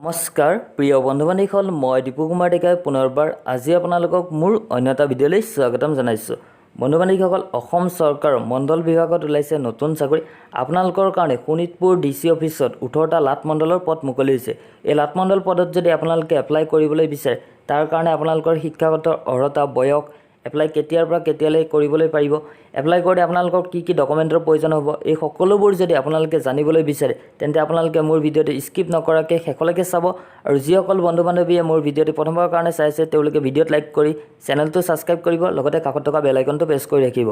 নমস্কাৰ প্ৰিয় বন্ধু-বান্ধৱীসকল, মই দীপু কুমাৰ ডেকাই পুনৰবাৰ আজি আপোনালোকক মোৰ অন্য এটা ভিডিঅ'লৈ স্বাগতম জনাইছোঁ। বন্ধু-বান্ধৱীসকল, অসম চৰকাৰৰ মণ্ডল বিভাগত ওলাইছে নতুন চাকৰি। আপোনালোকৰ কাৰণে শোণিতপুৰ ডিচি অফিচত 18টা লাট মণ্ডলৰ পদ মুকলি হৈছে। এই লাট মণ্ডল পদত যদি আপোনালোকে এপ্লাই কৰিবলৈ বিচাৰে, তাৰ কাৰণে আপোনালোকৰ শিক্ষাগত অৰ্হতা, বয়স, এপ্লাই কেতিয়াৰ পৰা কেতিয়ালৈ কৰিবলৈ পাৰিব, এপ্লাই কৰোঁতে আপোনালোকৰ কি কি ডকুমেণ্টৰ প্ৰয়োজন হ'ব, এই সকলোবোৰ যদি আপোনালোকে জানিবলৈ বিচাৰে তেন্তে আপোনালোকে মোৰ ভিডিঅ'টো স্কিপ নকৰাকৈ শেষলৈকে চাব। আৰু যিসকল বন্ধু-বান্ধৱীয়ে মোৰ ভিডিঅ'টো প্ৰথমবাৰৰ কাৰণে চাইছে তেওঁলোকে ভিডিঅ'ত লাইক কৰি চেনেলটো ছাবস্ক্ৰাইব কৰিব, লগতে কাষত থকা বেল আইকনটো প্ৰেছ কৰি ৰাখিব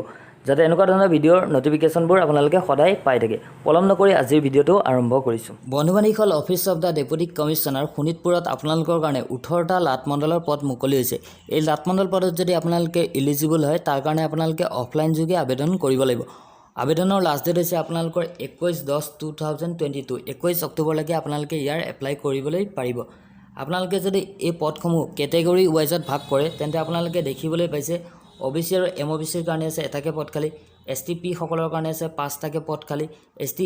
যাতে এনেকুৱা ধৰণৰ ভিডিঅ'ৰ নটিফিকেশ্যনবোৰ আপোনালোকে সদায় পাই থাকে। পলম নকৰি আজিৰ ভিডিঅ'টো আৰম্ভ কৰিছোঁ। বন্ধু-বান্ধৱীসকল, office of the deputy commissioner শোণিতপুৰত আপোনালোকৰ কাৰণে 18টা লাট মণ্ডলৰ পদ মুকলি হৈছে। এই লাট মণ্ডল পদত যদি আপোনালোকে এলিজিবল হয়, তাৰ কাৰণে আপোনালোকে অফলাইন যোগে আবেদন কৰিব লাগিব। আবেদনৰ লাষ্ট ডেট হৈছে আপোনালোকৰ 21/10/2022, 21 অক্টোবৰলৈকে আপোনালোকে ইয়াৰ এপ্লাই কৰিবলৈ পাৰিব। আপোনালোকে যদি এই পদসমূহ কেটেগৰী ৱাইজত ভাগ কৰে তেন্তে আপোনালোকে দেখিবলৈ পাইছে OBC আৰু MOBCৰ কাৰণে আছে এটাকে পদ খালী, STP সকলৰ কাৰণে আছে 5টাকে পদ খালী, ST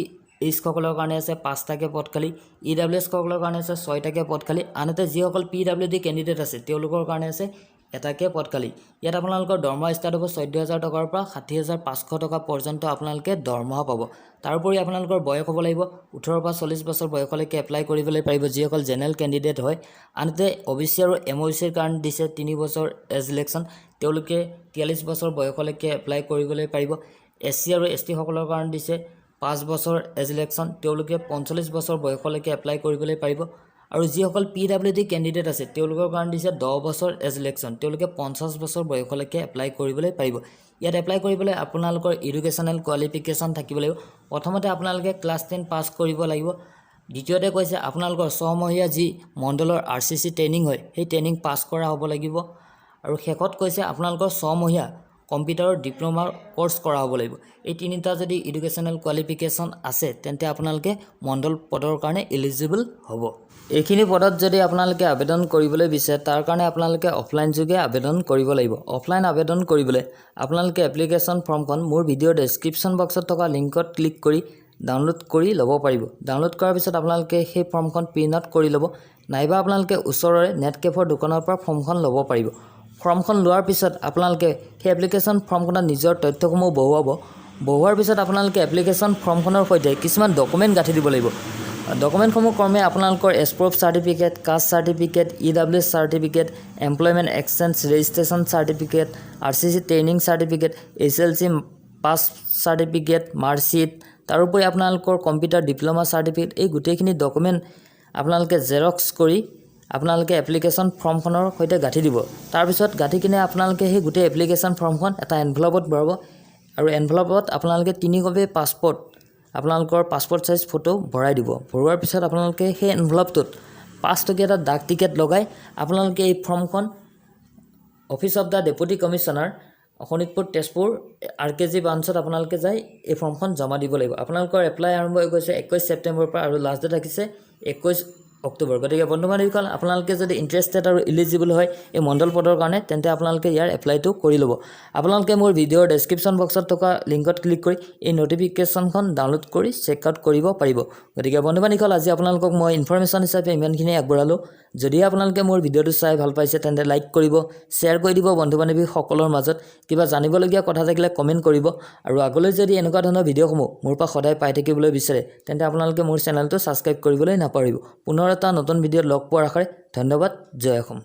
এইচ সকলৰ কাৰণে আছে 5টাকে পদ খালী, EWS সকলৰ কাৰণে আছে 6টাকে পদ খালী, আনহাতে যিসকল PWD কেণ্ডিডেট আছে তেওঁলোকৰ কাৰণে আছে এটাকে পদ খালী। ইয়াত আপোনালোকৰ দৰমহা ষ্টাৰ্ট হ'ব 14,000 টকাৰ পৰা 60,500 টকা পৰ্যন্ত আপোনালোকে দৰমহা পাব। তাৰোপৰি আপোনালোকৰ বয়স হ'ব লাগিব 18 পৰা 40 বছৰ বয়সলৈকে এপ্লাই কৰিবলৈ পাৰিব যিসকল জেনেৰেল কেণ্ডিডেট হয়। আনহাতে OBC আৰু MOBCৰ কাৰণে দিছে 3 বছৰ এজ ইলেকশ্যন, তেওঁলোকে 43 বছৰ বয়সলৈকে এপ্লাই কৰিবলৈ পাৰিব। SC আৰু ST সকলৰ কাৰণে দিছে 5 বছৰ এজ ইলেকশ্যন, তেওঁলোকে 45 বছৰ বয়সলৈকে এপ্লাই কৰিবলৈ পাৰিব। আৰু যিসকল PWD কেণ্ডিডেট আছে তেওঁলোকৰ কাৰণে দিছে 10 বছৰ এজ ইলেকশ্যন, তেওঁলোকে 50 বছৰ বয়সলৈকে এপ্লাই কৰিবলৈ পাৰিব। ইয়াত এপ্লাই কৰিবলৈ আপোনালোকৰ এডুকেশ্যনেল কোৱালিফিকেশ্যন থাকিব লাগিব। প্ৰথমতে আপোনালোকে ক্লাছ 10 পাছ কৰিব লাগিব। দ্বিতীয়তে কৈছে আপোনালোকৰ 6মহীয়া যি মণ্ডলৰ RCC ট্ৰেইনিং হয় সেই ট্ৰেইনিং পাছ কৰা হ'ব লাগিব। আৰু শেষত কৈছে আপোনালোকৰ 6মহীয়া কম্পিউটাৰৰ ডিপ্ল'মাৰ কোৰ্চ কৰা হ'ব লাগিব। এই তিনিটা যদি এডুকেশ্যনেল কোৱালিফিকেশ্যন আছে তেন্তে আপোনালোকে মণ্ডল পদৰ কাৰণে এলিজিবল হ'ব। এইখিনি পদত যদি আপোনালোকে আবেদন কৰিবলৈ বিচাৰে তাৰ কাৰণে আপোনালোকে অফলাইন যোগে আবেদন কৰিব লাগিব। অফলাইন আবেদন কৰিবলৈ আপোনালোকে এপ্লিকেশ্যন ফৰ্মখন মোৰ ভিডিঅ'ৰ ডেছক্ৰিপশ্যন বক্সত থকা লিংকত ক্লিক কৰি ডাউনলোড কৰি ল'ব পাৰিব। ডাউনলোড কৰাৰ পিছত আপোনালোকে সেই ফৰ্মখন প্ৰিণ্ট আউট কৰি ল'ব, নাইবা আপোনালোকে ওচৰৰে নেট কেফৰ দোকানৰ পৰা ফৰ্মখন ল'ব পাৰিব। ফৰ্মখন লোৱাৰ পিছত আপোনালোকে সেই এপ্লিকেশ্যন ফৰ্মখনত নিজৰ তথ্যসমূহ বহুৱাব। বহুৱাৰ পিছত আপোনালোকে এপ্লিকেশ্যন ফৰ্মখনৰ সৈতে কিছুমান ডকুমেণ্ট গাঁঠি দিব লাগিব। ডকুমেণ্টসমূহ ক্ৰমে আপোনালোকৰ age proof certificate, caste certificate, EWS certificate, employment exchange registration certificate, RCC training certificate, SLC pass certificate, marksheet, তাৰোপৰি আপোনালোকৰ কম্পিউটাৰ ডিপ্ল'মা চাৰ্টিফিকেট, এই গোটেইখিনি ডকুমেণ্ট আপোনালোকে জেৰক্স কৰি আপোনালোকে এপ্লিকেশ্যন ফৰ্মখনৰ সৈতে গাঁঠি দিব। তাৰপিছত গাঁঠি কিনে আপোনালোকে সেই গোটেই এপ্লিকেশ্যন ফৰ্মখন এটা এনভেলপত ভৰাব। আৰু এনভেলপত আপোনালোকে 3 কপি পাছপৰ্ট, আপোনালোকৰ পাছপৰ্ট চাইজ ফটো ভৰাই দিব। ভৰোৱাৰ পিছত আপোনালোকে সেই এনভেলপটোত 5 টকীয়া এটা ডাক টিকেট লগাই আপোনালোকে এই ফৰ্মখন office of the deputy commissioner Sonitpur Tezpur RKG ব্ৰাঞ্চত আপোনালোকে যাই এই ফৰ্মখন জমা দিব লাগিব। আপোনালোকৰ এপ্লাই আৰম্ভ হৈ গৈছে 21 ছেপ্টেম্বৰৰ পৰা আৰু লাষ্ট ডেট ৰাখিছে 21 অক্টোবৰ। গতিকে বন্ধু-বান্ধৱীসকল, আপোনালোকে যদি ইণ্টাৰেষ্টেড আৰু এলিজিবল হয় এই মণ্ডল পদৰ কাৰণে তেন্তে আপোনালোকে ইয়াৰ এপ্লাইটো কৰি ল'ব। আপোনালোকে মোৰ ভিডিঅ'ৰ ডেছক্ৰিপশ্যন বক্সত থকা লিংকত ক্লিক কৰি এই নটিফিকেশ্যনখন ডাউনলোড কৰি চেক আউট কৰিব পাৰিব। গতিকে বন্ধু-বান্ধৱীসকল, আজি আপোনালোকক মই ইনফৰমেশ্যন হিচাপে ইমানখিনি আগবঢ়ালোঁ। যদি আপোনালোকে মোৰ ভিডিঅ'টো চাই ভাল পাইছে তেন্তে লাইক কৰিব, শ্বেয়াৰ কৰি দিব বন্ধু-বান্ধৱীসকলৰ মাজত। কিবা জানিবলগীয়া কথা থাকিলে কমেণ্ট কৰিব। আৰু আগলৈ যদি এনেকুৱা ধৰণৰ ভিডিঅ'সমূহ মোৰ পৰা সদায় পাই থাকিবলৈ বিচাৰে তেন্তে আপোনালোকে মোৰ চেনেলটো ছাবস্ক্ৰাইব কৰিবলৈ নাপাহৰিব। পুনৰ এটা নতুন ভিডিঅ'ত লগ পোৱাৰ আশাৰে ধন্যবাদ। জয় অসম।